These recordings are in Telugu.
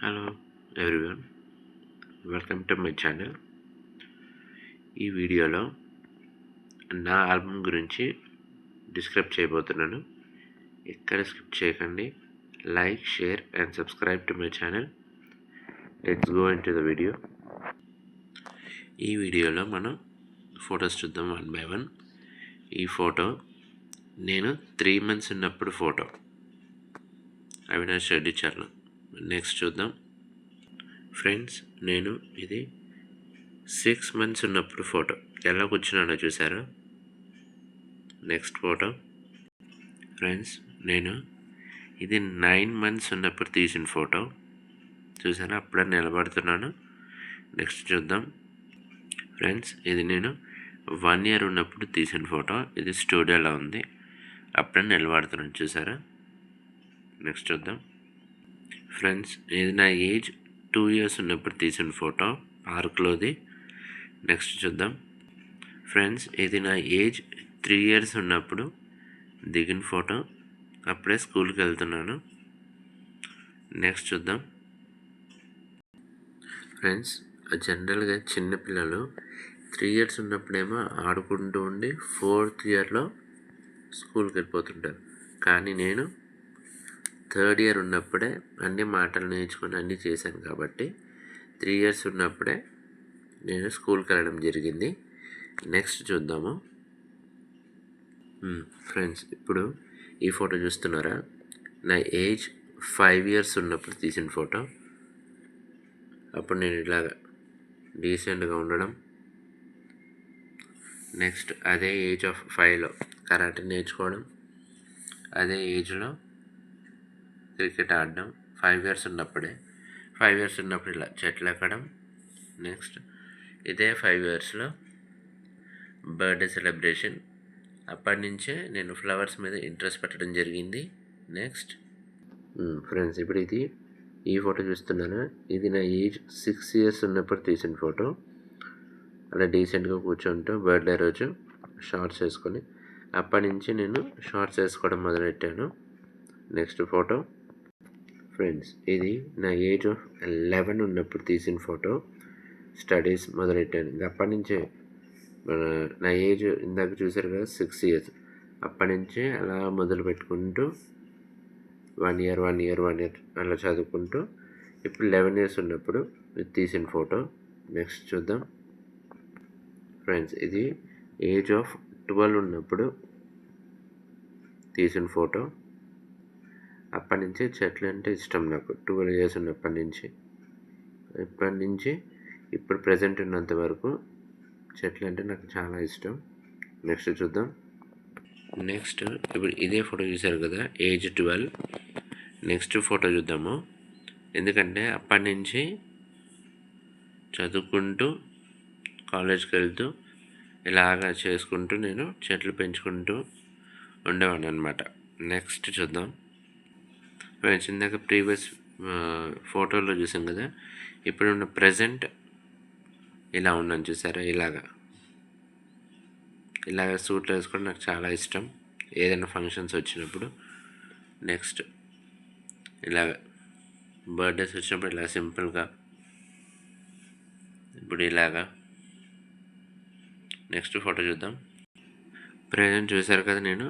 Hello everyone, welcome to my channel. ఈ వీడియోలో నా ఆల్బమ్ గురించి డిస్క్రైబ్ చేయబోతున్నాను. ఎక్కడ స్కిప్ చేయకండి. Like, share and subscribe to my channel. Let's go in to the video. ఈ వీడియోలో మనం ఫొటోస్ చూద్దాం వన్ బై వన్. ఈ ఫోటో నేను 3 months ఉన్నప్పుడు ఫోటో, అవినాష్ రెడ్డి చర్ల. నెక్స్ట్ చూద్దాం ఫ్రెండ్స్, నేను ఇది 6 months ఉన్నప్పుడు ఫోటో. ఎలా కూర్చున్నానో చూసారా? నెక్స్ట్ ఫోటో ఫ్రెండ్స్, నేను ఇది 9 months ఉన్నప్పుడు తీసిన ఫోటో. చూసారా? అప్పుడే నిలబడుతున్నాను. నెక్స్ట్ చూద్దాం ఫ్రెండ్స్, ఇది నేను 1 year ఉన్నప్పుడు తీసిన ఫోటో. ఇది స్టూడియోలో ఉంది, అప్పుడే నిలబడుతున్నాను. చూసారా? నెక్స్ట్ చూద్దాం ఫ్రెండ్స్, ఇది నా ఏజ్ 2 years ఉన్నప్పుడు తీసిన ఫోటో, పార్క్లోది. నెక్స్ట్ చూద్దాం ఫ్రెండ్స్, ఇది నా ఏజ్ 3 years ఉన్నప్పుడు దిగిన ఫోటో, అప్పుడే స్కూల్కి వెళ్తున్నాను. నెక్స్ట్ చూద్దాం ఫ్రెండ్స్, జనరల్గా చిన్నపిల్లలు 3 years ఉన్నప్పుడేమో ఆడుకుంటూ ఉండి 4th yearలో స్కూల్కి వెళ్ళిపోతుంటారు. కానీ నేను 3rd year ఉన్నప్పుడే అన్ని మాటలు నేర్చుకొని అన్నీ చేశాను కాబట్టి 3 years ఉన్నప్పుడే నేను స్కూల్కి వెళ్ళడం జరిగింది. నెక్స్ట్ చూద్దాము ఫ్రెండ్స్, ఇప్పుడు ఈ ఫోటో చూస్తున్నారా? నా ఏజ్ 5 years ఉన్నప్పుడు తీసిన ఫోటో. అప్పుడు నేను ఇలాగ డీసెంట్గా ఉండడం. నెక్స్ట్ అదే ఏజ్ ఆఫ్ 5లో కరాటే నేర్చుకోవడం. అదే ఏజ్లో క్రికెట్ ఆడడం. 5 years ఉన్నప్పుడే. 5 years ఉన్నప్పుడు ఇలా చెట్లు ఎక్కడం. నెక్స్ట్ ఇదే 5 yearsలో బర్త్డే సెలబ్రేషన్. అప్పటి నుంచే నేను ఫ్లవర్స్ మీద ఇంట్రెస్ట్ పెట్టడం జరిగింది. నెక్స్ట్ ఫ్రెండ్స్, ఇప్పుడు ఈ ఫోటో చూస్తున్నాను. ఇది నా ఏజ్ 6 years ఉన్నప్పుడు తీసిన ఫోటో. అలా డీసెంట్గా కూర్చుంటూ బర్త్డే రోజు షార్ట్స్ వేసుకొని, అప్పటి నుంచి నేను షార్ట్స్ వేసుకోవడం మొదలెట్టాను. నెక్స్ట్ ఫోటో ఫ్రెండ్స్, ఇది నా ఏజ్ ఆఫ్ 11 ఉన్నప్పుడు తీసిన ఫోటో. స్టడీస్ మొదలెట్టాను. ఇంకా అప్పటి నుంచే నా ఏజ్ ఇందాక చూసారు కదా 6 years. అప్పటి నుంచే అలా మొదలు పెట్టుకుంటూ 1 year అలా చదువుకుంటూ ఇప్పుడు 11 years ఉన్నప్పుడు తీసిన ఫోటో. నెక్స్ట్ చూద్దాం ఫ్రెండ్స్, ఇది ఏజ్ ఆఫ్ 12 ఉన్నప్పుడు తీసిన ఫోటో. అప్పటి నుంచి చెట్లు అంటే ఇష్టం నాకు. 12 years ఉన్నప్పటి నుంచి, ఇప్పటి నుంచి ఇప్పుడు ప్రజెంట్ ఉన్నంత వరకు చెట్లు అంటే నాకు చాలా ఇష్టం. నెక్స్ట్ చూద్దాం. నెక్స్ట్ ఇప్పుడు ఇదే ఫోటో చూసారు కదా, ఏజ్ 12. నెక్స్ట్ ఫోటో చూద్దాము. ఎందుకంటే అప్పటి నుంచి చదువుకుంటూ కాలేజ్కి వెళ్తూ ఇలాగా చేసుకుంటూ నేను చెట్లు పెంచుకుంటూ ఉండేవాడిని అనమాట. నెక్స్ట్ చూద్దాం ఫ్రెండ్స్, ఇందాక ప్రీవియస్ ఫోటోలో చూసాం కదా, ఇప్పుడున్న ప్రజెంట్ ఇలా ఉన్నాను. చూసారా? ఇలాగ సూట్లు వేసుకోవడం నాకు చాలా ఇష్టం, ఏదైనా ఫంక్షన్స్ వచ్చినప్పుడు. నెక్స్ట్ ఇలాగ బర్త్డేస్ వచ్చినప్పుడు ఇలా సింపుల్గా, ఇప్పుడు ఇలాగా. నెక్స్ట్ ఫోటో చూద్దాం. ప్రజెంట్ చూసారు కదా, నేను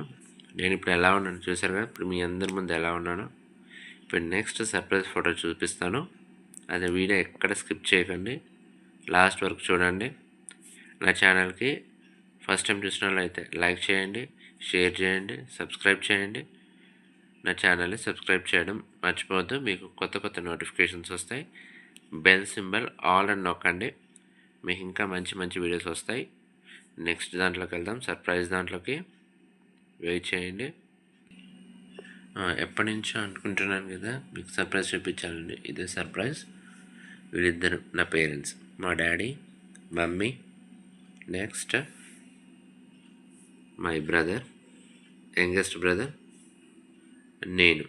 ఇప్పుడు ఎలా ఉన్నాను చూసారు కదా. ఇప్పుడు మీ అందరి ముందు ఎలా ఉన్నానో. ఇప్పుడు నెక్స్ట్ సర్ప్రైజ్ ఫోటో చూపిస్తాను. అదే వీడియో ఎక్కడ స్కిప్ చేయకండి, లాస్ట్ వరకు చూడండి. నా ఛానల్కి ఫస్ట్ టైం చూసిన వాళ్ళైతే లైక్ చేయండి, షేర్ చేయండి, సబ్స్క్రైబ్ చేయండి. నా ఛానల్ని సబ్స్క్రైబ్ చేయడం మర్చిపోవద్దు. మీకు కొత్త నోటిఫికేషన్స్ వస్తాయి. బెల్ సింబల్ ఆల్ అని నొక్కండి, మీకు ఇంకా మంచి వీడియోస్ వస్తాయి. నెక్స్ట్ దాంట్లోకి వెళ్దాం, సర్ప్రైజ్ దాంట్లోకి. వెయిట్ చేయండి. ఎప్పటి నుంచో అనుకుంటున్నాను కదా మీకు సర్ప్రైజ్ చూపించాలండి. ఇదే సర్ప్రైజ్. వీళ్ళిద్దరు నా పేరెంట్స్, మా daddy, mummy. Next my brother, youngest brother, నేను.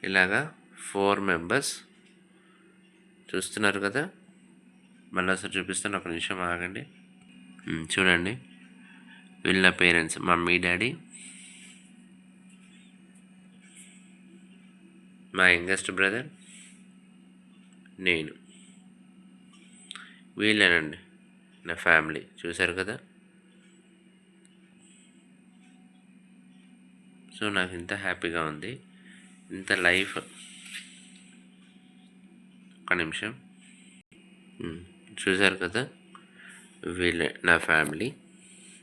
ఇలాగా 4 members చూస్తున్నారు కదా. మళ్ళీ ఒకసారి చూపిస్తాను, ఒక నిమిషం ఆగండి. చూడండి, వీళ్ళ పేరెంట్స్, మమ్మీ, డాడీ. మా యంగెస్ట్ బ్రదర్, నేను. వీళ్ళేనండి నా ఫ్యామిలీ. చూశారు కదా. సో నాకు ఇంత హ్యాపీగా ఉంది, ఇంత లైఫ్. ఒక నిమిషం. చూశారు కదా, వీళ్ళే నా ఫ్యామిలీ.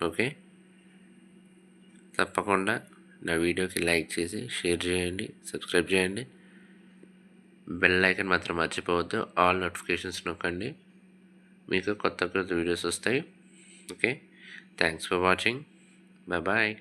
ఓకే, తప్పకుండా నా వీడియోకి లైక్ చేసి షేర్ చేయండి, సబ్స్క్రైబ్ చేయండి. బెల్ ఐకాన్ మాత్రం మర్చిపోవద్దు. ఆల్ నోటిఫికేషన్స్ నొక్కండి, మీకు కొత్త కొత్త వీడియోస్ వస్తాయి. Okay, thanks for watching. Bye.